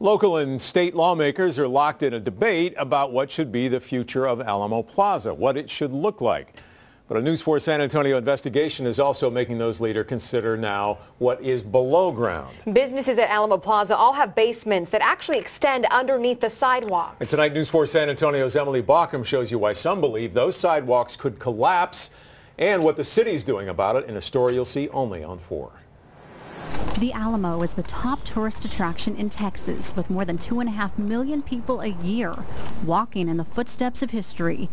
Local and state lawmakers are locked in a debate about what should be the future of Alamo Plaza, what it should look like. But a News 4 San Antonio investigation is also making those leaders consider now what is below ground. Businesses at Alamo Plaza all have basements that actually extend underneath the sidewalks. And tonight, News 4 San Antonio's Emily Bauckham shows you why some believe those sidewalks could collapse and what the city's doing about it in a story you'll see only on 4. The Alamo is the top tourist attraction in Texas, with more than 2.5 million people a year walking in the footsteps of history.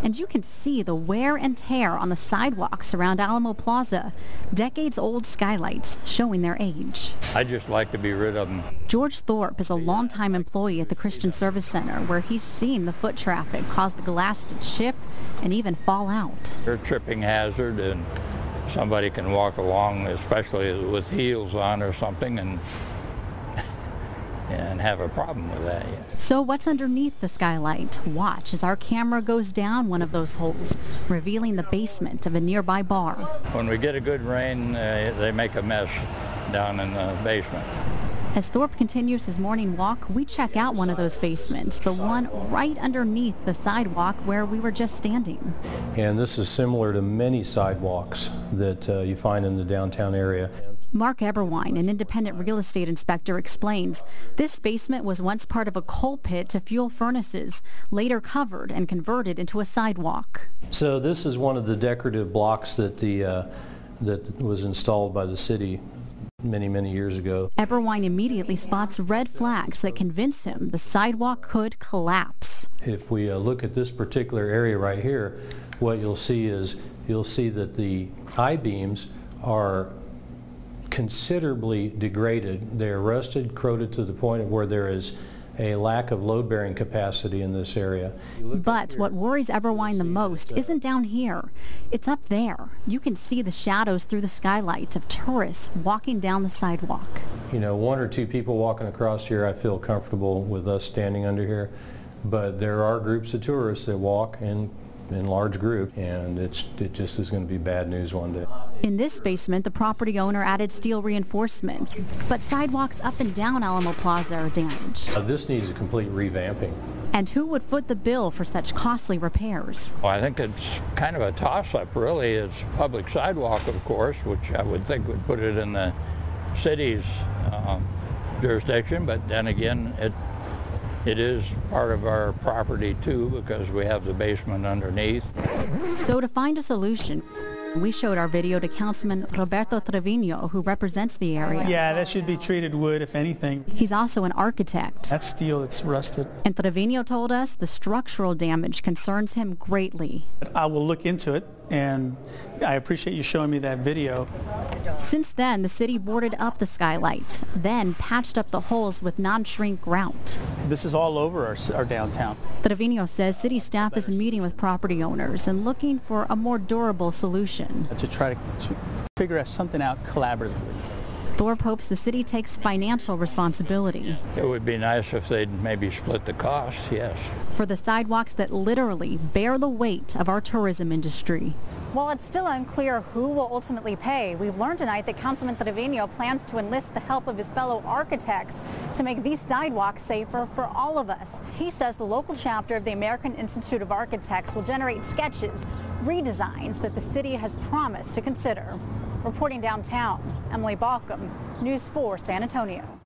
And you can see the wear and tear on the sidewalks around Alamo Plaza, decades-old skylights showing their age. I just like to be rid of them. George Thorpe is a longtime employee at the Christian Service Center, where he's seen the foot traffic cause the glass to chip and even fall out. They're a tripping hazard, and somebody can walk along, especially with heels on or something, and have a problem with that. Yeah. So what's underneath the skylight? Watch as our camera goes down one of those holes, revealing the basement of a nearby bar. When we get a good rain, they make a mess down in the basement. As Thorpe continues his morning walk, we check out one of those basements, the one right underneath the sidewalk where we were just standing. And this is similar to many sidewalks that you find in the downtown area. Mark Eberwine, an independent real estate inspector, explains this basement was once part of a coal pit to fuel furnaces, later covered and converted into a sidewalk. So this is one of the decorative blocks that that was installed by the city many years ago. Eberwine immediately spots red flags that convince him the sidewalk could collapse. If we look at this particular area right here, what you'll see is that the I-beams are considerably degraded. They're rusted, corroded to the point where there is a lack of load-bearing capacity in this area. But what worries Eberwine the most isn't down here. It's up there. You can see the shadows through the skylight of tourists walking down the sidewalk. You know, 1 or 2 people walking across here, I feel comfortable with us standing under here. But there are groups of tourists that walk in large groups, and it just is going to be bad news one day. In this basement, the property owner added steel reinforcements, but sidewalks up and down Alamo Plaza are damaged. This needs a complete revamping. And who would foot the bill for such costly repairs? Well, I think it's kind of a toss-up, really. It's public sidewalk, of course, which I would think would put it in the city's jurisdiction, but then again, it is part of our property too, because we have the basement underneath. So to find a solution, we showed our video to Councilman Roberto Trevino, who represents the area. Yeah, that should be treated wood, if anything. He's also an architect. That's steel that's rusted. And Trevino told us the structural damage concerns him greatly. I will look into it, and I appreciate you showing me that video. Since then, the city boarded up the skylights, then patched up the holes with non-shrink grout. This is all over our downtown. Trevino says city staff is meeting with property owners and looking for a more durable solution. To try to figure something out collaboratively. Thorpe hopes the city takes financial responsibility. It would be nice if they'd maybe split the cost, yes. For the sidewalks that literally bear the weight of our tourism industry. While it's still unclear who will ultimately pay, we've learned tonight that Councilman Trevino plans to enlist the help of his fellow architects to make these sidewalks safer for all of us. He says the local chapter of the American Institute of Architects will generate sketches, redesigns that the city has promised to consider. Reporting downtown, Emily Bauckham, News 4 San Antonio.